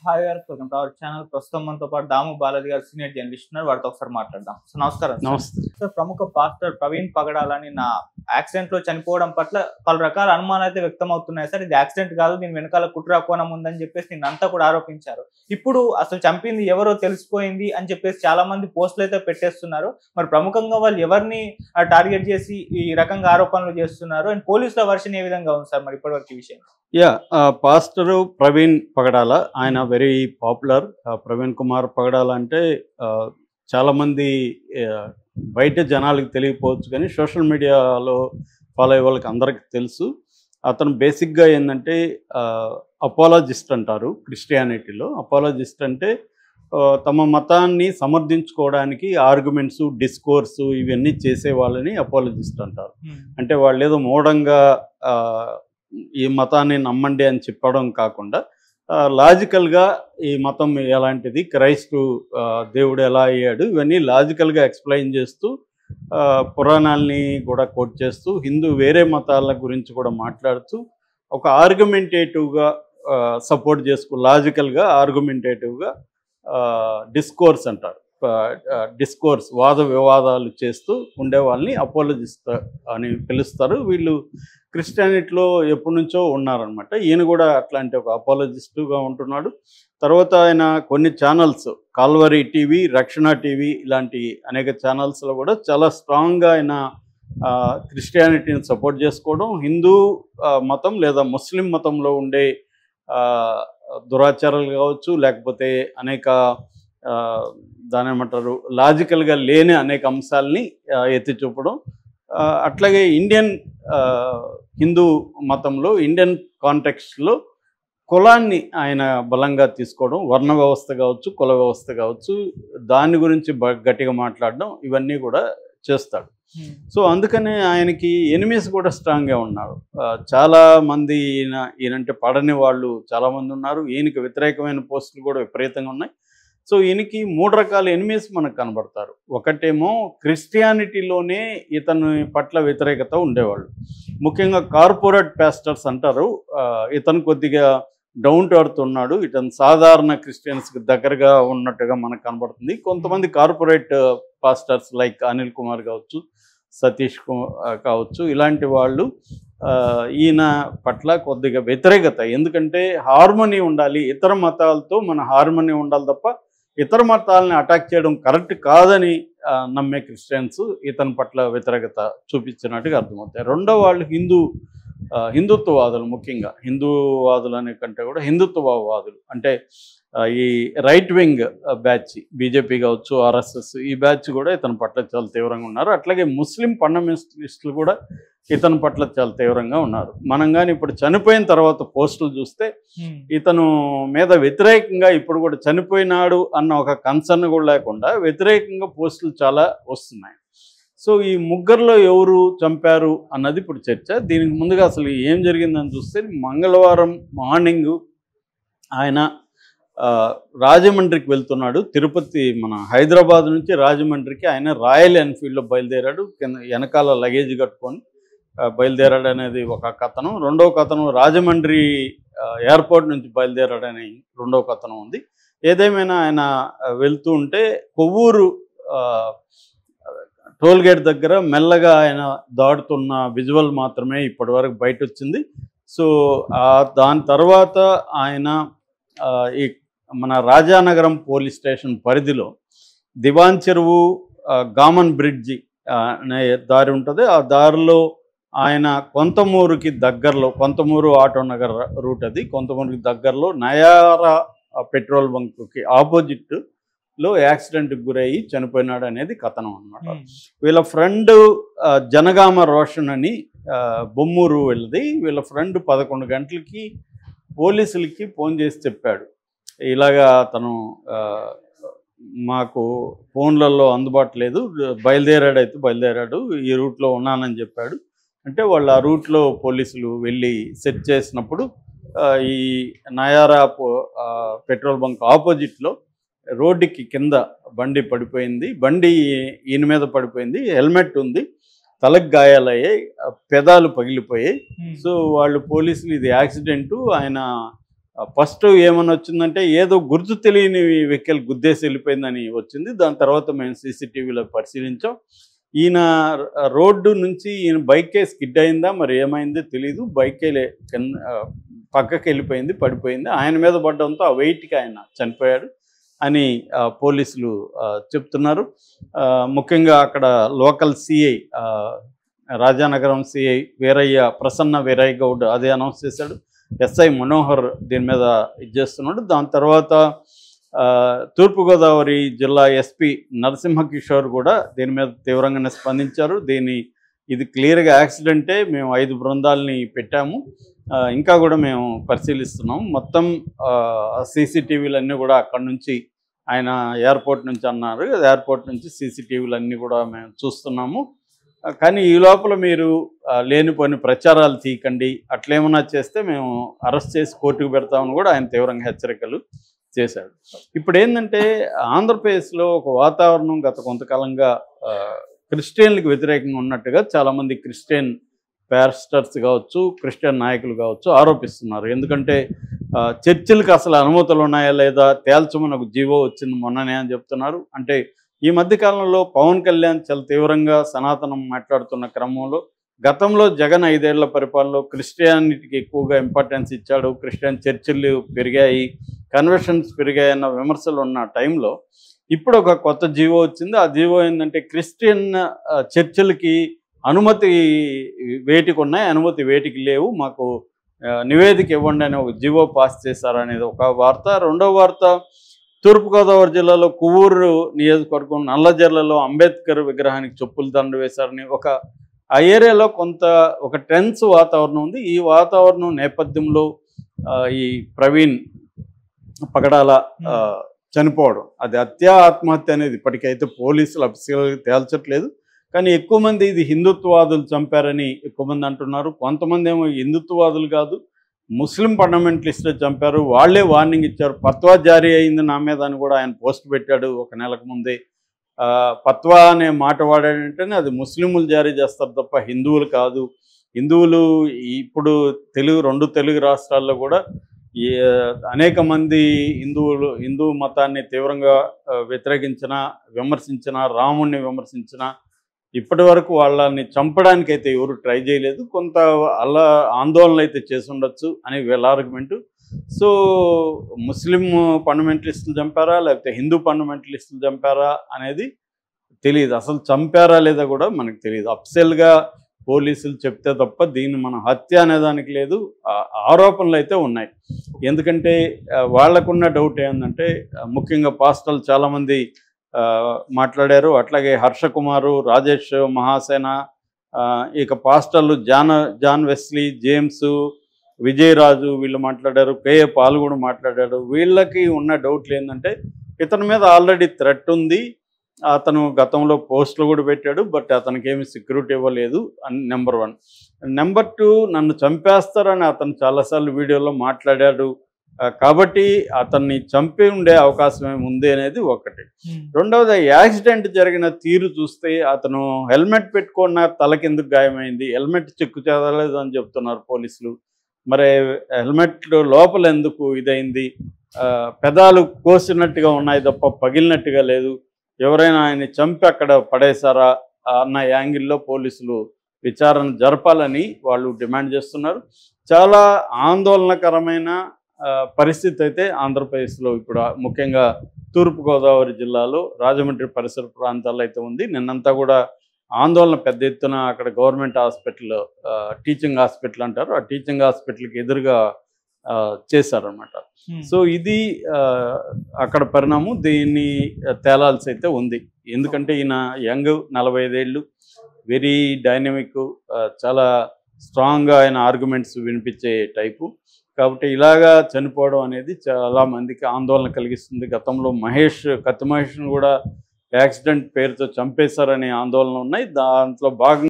Hi గారు, welcome to our channel. ప్రస్తుతం మనతో పాటు దాము బాలాజీ గారు సీనియర్ జర్నలిస్ట్ ఉన్నారు. వారితో ఒకసారి మాట్లాడదాం. సో నమస్కారం. నమస్తే. సార్, ప్రముఖ పాస్టర్ ప్రవీణ్ పగడాలని నా యాక్సిడెంట్ లో చనిపోవడం పట్ల పలు రకాల అనుమానాలు అయితే వ్యక్తం అవుతున్నాయి. సార్, ఇది యాక్సిడెంట్ కాదు, దీని వెనకాల కుట్ర కోణం ఉందని చెప్పేసి నిన్నంతా కూడా ఆరోపించారు. ఇప్పుడు అసలు చంపింది ఎవరో తెలిసిపోయింది అని చెప్పేసి చాలా మంది పోస్టులు అయితే పెట్టేస్తున్నారు. మరి ప్రముఖంగా వాళ్ళు ఎవరిని టార్గెట్ చేసి ఈ రకంగా ఆరోపణలు చేస్తున్నారు అండ్ పోలీసుల వర్షన్ ఏ విధంగా ఉంది సార్ మరి ఇప్పటివరకు ఈ విషయం? పాస్టరు ప్రవీణ్ పగడాల, ఆయన వెరీ పాపులర్. ప్రవీణ్ కుమార్ పగడాల అంటే చాలామంది బయట జనాలకు తెలియకపోవచ్చు, కానీ సోషల్ మీడియాలో ఫాలో అయ్యే వాళ్ళకి అందరికీ తెలుసు. అతను బేసిక్గా ఏంటంటే అపాలజిస్ట్ అంటారు క్రిస్టియానిటీలో. అపాలజిస్ట్ అంటే తమ మతాన్ని సమర్థించుకోవడానికి ఆర్గ్యుమెంట్స్, డిస్కోర్సు ఇవన్నీ చేసే వాళ్ళని అపాలజిస్ట్ అంటారు. అంటే వాళ్ళు ఏదో మూఢంగా ఈ మతాన్ని నమ్మండి అని చెప్పడం కాకుండా లాజికల్గా ఈ మతం ఎలాంటిది, క్రైస్తు దేవుడు ఎలా అయ్యాడు, ఇవన్నీ లాజికల్గా ఎక్స్ప్లెయిన్ చేస్తూ పురాణాలని కూడా కోట్ చేస్తూ వేరే మతాల గురించి కూడా మాట్లాడుతూ ఒక ఆర్గ్యుమెంటేటివ్గా సపోర్ట్ లాజికల్గా ఆర్గ్యుమెంటేటివ్గా డిస్కోర్స్ అంటారు. డిస్కోర్స్, వాద వివాదాలు చేస్తూ ఉండే వాళ్ళని అపాలజిస్ట్ అని పిలుస్తారు. వీళ్ళు క్రిస్టియానిటీలో ఎప్పటి నుంచో ఉన్నారనమాట. ఈయన కూడా అట్లాంటి ఒక అపాలజిస్టుగా ఉంటున్నాడు. తర్వాత ఆయన కొన్ని ఛానల్స్, కాల్వరీ టీవీ, రక్షణ టీవీ ఇలాంటి అనేక ఛానల్స్లో కూడా చాలా స్ట్రాంగ్గా ఆయన క్రిస్టియానిటీని సపోర్ట్ చేసుకోవడం, హిందూ మతం లేదా ముస్లిం మతంలో ఉండే దురాచారాలు కావచ్చు, లేకపోతే అనేక దాని ఏమంటారు లాజికల్గా లేని అనేక అంశాలని ఎత్తి చూపడం. అట్లాగే ఇండియన్ హిందూ మతంలో, ఇండియన్ కాంటెక్స్ట్లో కులాన్ని ఆయన బలంగా తీసుకోవడం, వర్ణ వ్యవస్థ కావచ్చు, కుల వ్యవస్థ కావచ్చు, దాని గురించి గట్టిగా మాట్లాడడం, ఇవన్నీ కూడా చేస్తాడు. సో అందుకనే ఆయనకి ఎనిమీస్ కూడా స్ట్రాంగ్గా ఉన్నారు. చాలామంది ఈయనంటే పడని వాళ్ళు చాలామంది ఉన్నారు. ఈయనకి వ్యతిరేకమైన పోస్టులు కూడా విపరీతంగా ఉన్నాయి. సో ఈయనకి 3 రకాల ఎనిమీస్ మనకు కనబడతారు. ఒకటేమో క్రిస్టియానిటీలోనే ఇతని పట్ల వ్యతిరేకత ఉండేవాళ్ళు, ముఖ్యంగా కార్పొరేట్ పాస్టర్స్ అంటారు. ఇతను కొద్దిగా డౌన్ టు ఎర్త్ ఉన్నాడు, ఇతను సాధారణ క్రిస్టియన్స్కి దగ్గరగా ఉన్నట్టుగా మనకు కనబడుతుంది. కొంతమంది corporate pastors like Anil Kumar కావచ్చు, సతీష్ కావచ్చు, ఇలాంటి వాళ్ళు ఈయన పట్ల కొద్దిగా వ్యతిరేకత. ఎందుకంటే హార్మనీ ఉండాలి, ఇతర మతాలతో మన హార్మనీ ఉండాలి తప్ప ఇతర మతాలని అటాక్ చేయడం కరెక్ట్ కాదని నమ్మే క్రిస్టియన్స్ ఇతని పట్ల వ్యతిరేకత చూపించినట్టుగా అర్థమవుతాయి. రెండో వాళ్ళు హిందుత్వవాదులు, ముఖ్యంగా హిందూవాదులు అనే కంటే కూడా హిందుత్వవాదులు అంటే ఈ రైట్ వింగ్ బ్యాచ్, బీజేపీ కావచ్చు, ఆర్ఎస్ఎస్, ఈ బ్యాచ్ కూడా ఇతని పట్ల చాలా తీవ్రంగా ఉన్నారు. అట్లాగే ముస్లిం ఫండమెంటలిస్టులు కూడా ఇతని పట్ల చాలా తీవ్రంగా ఉన్నారు. మనం కానీ ఇప్పుడు చనిపోయిన తర్వాత పోస్టులు చూస్తే ఇతను మీద వ్యతిరేకంగా ఇప్పుడు కూడా చనిపోయినాడు అన్న ఒక కన్సర్న్ కూడా లేకుండా వ్యతిరేకంగా పోస్టులు చాలా వస్తున్నాయి. సో ఈ ముగ్గురులో ఎవరు చంపారు అన్నది ఇప్పుడు చర్చ. దీనికి ముందుగా అసలు ఏం జరిగిందని చూస్తే, మంగళవారం మార్నింగ్ ఆయన రాజమండ్రికి వెళ్తున్నాడు. తిరుపతి, మన హైదరాబాద్ నుంచి రాజమండ్రికి ఆయన రాయల్ ఎన్ఫీల్డ్లో బయలుదేరాడు. వెనకాల లగేజ్ కట్టుకొని బయలుదేరాడు అనేది ఒక కథనం. రెండవ కథనం రాజమండ్రి ఎయిర్పోర్ట్ నుంచి బయలుదేరాడని రెండవ కథనం ఉంది. ఏదేమైనా ఆయన వెళ్తూ ఉంటే కొవ్వూరు టోల్గేట్ దగ్గర మెల్లగా ఆయన దాడుతున్న విజువల్ మాత్రమే ఇప్పటి వరకు బయట వచ్చింది. సో దాని తర్వాత ఆయన ఈ మన రాజానగరం పోలీస్ స్టేషన్ పరిధిలో దివాన్ చెరువు, గామన్ బ్రిడ్జి అనే దారి ఉంటుంది. ఆ దారిలో ఆయన కొంతమూరుకి దగ్గరలో, కొంతమూరు ఆటో నగర్ రూట్ అది, కొంతమూరుకి దగ్గరలో నయారా పెట్రోల్ బంక్కి ఆపోజిట్లో యాక్సిడెంట్కి గురయ్యి చనిపోయినాడు అనేది కథనం అనమాట. వీళ్ళ ఫ్రెండ్ జనగామ రోషన్ అని బొమ్మూరు వెళ్ళది. వీళ్ళ ఫ్రెండ్ 11 గంటలకి పోలీసులకి ఫోన్ చేసి చెప్పాడు, ఇలాగా తను మాకు ఫోన్లలో అందుబాటు లేదు, బయలుదేరాడు, ఈ రూట్లో ఉన్నానని చెప్పాడు. అంటే వాళ్ళు ఆ రూట్లో పోలీసులు వెళ్ళి సెర్చ్ చేసినప్పుడు ఈ నయారా పెట్రోల్ బంక్ ఆపోజిట్లో రోడ్డుకి కింద బండి పడిపోయింది. బండి ఈయన మీద పడిపోయింది, హెల్మెట్ ఉంది, తలకు గాయాలయ్యాయి, పెదాలు పగిలిపోయాయి. సో వాళ్ళు పోలీసులు ఇది యాక్సిడెంటు, ఆయన ఫస్ట్ ఏమని వచ్చిందంటే ఏదో గుర్తు తెలియని వెహికల్ గుద్దేసి వెళ్ళిపోయిందని వచ్చింది. దాని తర్వాత మేము సీసీటీవీలో పరిశీలించాం. ఈయన రోడ్డు నుంచి ఈయన బైకే స్కిడ్ అయిందా మరి ఏమైందో తెలీదు. బైకే పక్కకి వెళ్ళిపోయింది, పడిపోయింది. ఆయన మీద పడడంతో ఆ వెయిట్కి ఆయన చనిపోయాడు అని పోలీసులు చెప్తున్నారు. ముఖ్యంగా అక్కడ local CI Rajanagaram CI Prasanna Veerayya Goud అదే అనౌన్స్ చేశాడు. ఎస్ఐ మనోహర్ దీని మీద ఇది చేస్తున్నాడు. దాని తర్వాత తూర్పుగోదావరి జిల్లా ఎస్పీ నరసింహకిషోర్ కూడా దీని మీద తీవ్రంగానే స్పందించారు. ఇది క్లియర్గా యాక్సిడెంటే, మేము 5 బృందాలని పెట్టాము, ఇంకా కూడా మేము పరిశీలిస్తున్నాం. మొత్తం సీసీటీవీలన్నీ కూడా అక్కడ నుంచి ఆయన ఎయిర్పోర్ట్ నుంచి అన్నారు, ఎయిర్పోర్ట్ నుంచి సీసీటీవీలన్నీ కూడా మేము చూస్తున్నాము. కానీ ఈ లోపల మీరు లేనిపోని ప్రచారాలు తీయకండి, అట్లేమన్నా చేస్తే మేము అరెస్ట్ చేసి కోర్టుకు పెడతామని కూడా ఆయన తీవ్రంగా హెచ్చరికలు చేశాడు. ఇప్పుడు ఏంటంటే ఆంధ్రప్రదేశ్లో ఒక వాతావరణం గత కొంతకాలంగా క్రిస్టియన్లకు వ్యతిరేకంగా ఉన్నట్టుగా చాలామంది క్రిస్టియన్ పాస్టర్స్ కావచ్చు, క్రిస్టియన్ నాయకులు కావచ్చు ఆరోపిస్తున్నారు. ఎందుకంటే చర్చిలకు అసలు అనుమతులు ఉన్నాయా లేదా తేల్చమని ఒక జీవో వచ్చింది మొన్ననే అని చెప్తున్నారు. అంటే ఈ మధ్యకాలంలో పవన్ కళ్యాణ్ చాలా తీవ్రంగా సనాతనం మాట్లాడుతున్న క్రమంలో గతంలో జగన్ 5 ఏళ్ల పరిపాలనలో క్రిస్టియానిటీకి ఎక్కువగా ఇంపార్టెన్స్ ఇచ్చాడు, క్రిస్టియన్ చర్చిలు పెరిగాయి, కన్వర్షన్స్ పెరిగాయి అన్న విమర్శలు ఉన్న టైంలో ఇప్పుడు ఒక కొత్త జీవో వచ్చింది. ఆ జీవో ఏంటంటే క్రిస్టియన్ చర్చిలకి అనుమతి వేటికి ఉన్నాయి, అనుమతి వేటికి లేవు, మాకు నివేదిక ఇవ్వండి అని ఒక జీవో పాస్ చేశారనేది ఒక వార్త. రెండవ వార్త, తూర్పుగోదావరి జిల్లాలో కొవ్వూరు నియోజకవర్గం నల్లజర్లలో అంబేద్కర్ విగ్రహానికి చెప్పులు దండ వేశారని ఆ ఏరియాలో ఒక టెన్స్ వాతావరణం ఉంది. ఈ వాతావరణం నేపథ్యంలో ఈ ప్రవీణ్ పగడాల చనిపోవడం అది ఆత్మహత్య అనేది ఇప్పటికైతే పోలీసులు అఫీషియల్గా తేల్చట్లేదు. కానీ ఎక్కువ మంది ఇది హిందుత్వవాదులు చంపారని ఎక్కువ మంది అంటున్నారు. కొంతమంది ఏమో హిందుత్వవాదులు కాదు, ముస్లిం ఫండమెంటలిస్టులు చంపారు, వాళ్లే వార్నింగ్ ఇచ్చారు, ఫత్వా జారీ అయింది నా మీద అని కూడా ఆయన పోస్ట్ పెట్టాడు 1 నెలకు ముందే. ఫత్వా అనే మాట వాడాడంటేనే అది ముస్లింలు జారీ చేస్తారు తప్ప హిందువులు కాదు. హిందువులు ఇప్పుడు 2 తెలుగు రాష్ట్రాల్లో కూడా అనేక మంది హిందూ మతాన్ని తీవ్రంగా విమర్శించిన, రాముణ్ణి విమర్శించిన, ఇప్పటి వరకు వాళ్ళని చంపడానికైతే ఎవరు ట్రై చేయలేదు. కొంత ఆందోళనలు అయితే చేసి ఉండొచ్చు అని వీళ్ళ ఆర్గ్యుమెంటు. సో ముస్లిం ఫండమెంటలిస్టులు చంపారా లేకపోతే హిందూ ఫండమెంటలిస్టులు చంపారా అనేది తెలియదు. అసలు చంపారా లేదా కూడా మనకు తెలియదు. అఫీషియల్గా పోలీసులు చెప్తే తప్ప దీన్ని మనం హత్య అనేదానికి లేదు. ఆరోపణలు అయితే ఉన్నాయి. ఎందుకంటే వాళ్ళకున్న డౌట్ ఏంటంటే ముఖ్యంగా పాస్టర్లు చాలామంది మాట్లాడారు. అట్లాగే హర్ష కుమారు, రాజేష్ మహాసేన, ఇక పాస్టర్లు జాన్ వెస్లీ, జేమ్స్, విజయరాజు వీళ్ళు మాట్లాడారు. కేఏ పాల్ కూడా మాట్లాడాడు. వీళ్ళకి ఉన్న డౌట్లు ఏంటంటే ఇతని మీద ఆల్రెడీ థ్రెట్ ఉంది, అతను గతంలో పోస్టులు కూడా పెట్టాడు, బట్ అతనికి ఏమి సెక్యూరిటీ ఇవ్వలేదు అని నెంబర్ 1. నెంబర్ 2, నన్ను చంపేస్తారని అతను చాలాసార్లు వీడియోలో మాట్లాడాడు కాబట్టి అతన్ని చంపి ఉండే అవకాశం ఏముంది అనేది ఒకటి. రెండవది, యాక్సిడెంట్ జరిగిన తీరు చూస్తే అతను హెల్మెట్ పెట్టుకున్న తలకెందుకు గాయమైంది, హెల్మెట్ చెక్కు చెదరలేదు అని చెప్తున్నారు పోలీసులు. మరి హెల్మెట్ లోపల ఎందుకు ఇదైంది, పెదాలు కోసినట్టుగా ఉన్నాయి తప్ప పగిలినట్టుగా లేదు, ఎవరైనా ఆయన్ని చంపి అక్కడ పడేశారా అన్న యాంగిల్లో పోలీసులు విచారణ జరపాలని వాళ్ళు డిమాండ్ చేస్తున్నారు. చాలా ఆందోళనకరమైన పరిస్థితి అయితే ఆంధ్రప్రదేశ్లో ఇప్పుడు ముఖ్యంగా తూర్పుగోదావరి జిల్లాలో రాజమండ్రి పరిసర ప్రాంతాల్లో అయితే ఉంది. నిన్నంతా కూడా ఆందోళన పెద్ద ఎత్తున అక్కడ గవర్నమెంట్ హాస్పిటల్, టీచింగ్ హాస్పిటల్ అంటారు, ఆ టీచింగ్ హాస్పిటల్కి ఎదురుగా చేశారనమాట. సో ఇది అక్కడ పరిణామం. దీన్ని తేలాల్సి అయితే ఉంది. ఎందుకంటే ఈయన యంగ్, 45 ఏళ్ళు, వెరీ డైనమిక్, చాలా స్ట్రాంగ్గా ఆయన ఆర్గ్యుమెంట్స్ వినిపించే టైపు. కాబట్టి ఇలాగా చనిపోవడం అనేది చాలా మందికి ఆందోళన కలిగిస్తుంది. గతంలో కత్తి మహేష్ను కూడా యాక్సిడెంట్ పేరుతో చంపేశారనే ఆందోళన ఉన్నాయి. దాంట్లో భాగంగా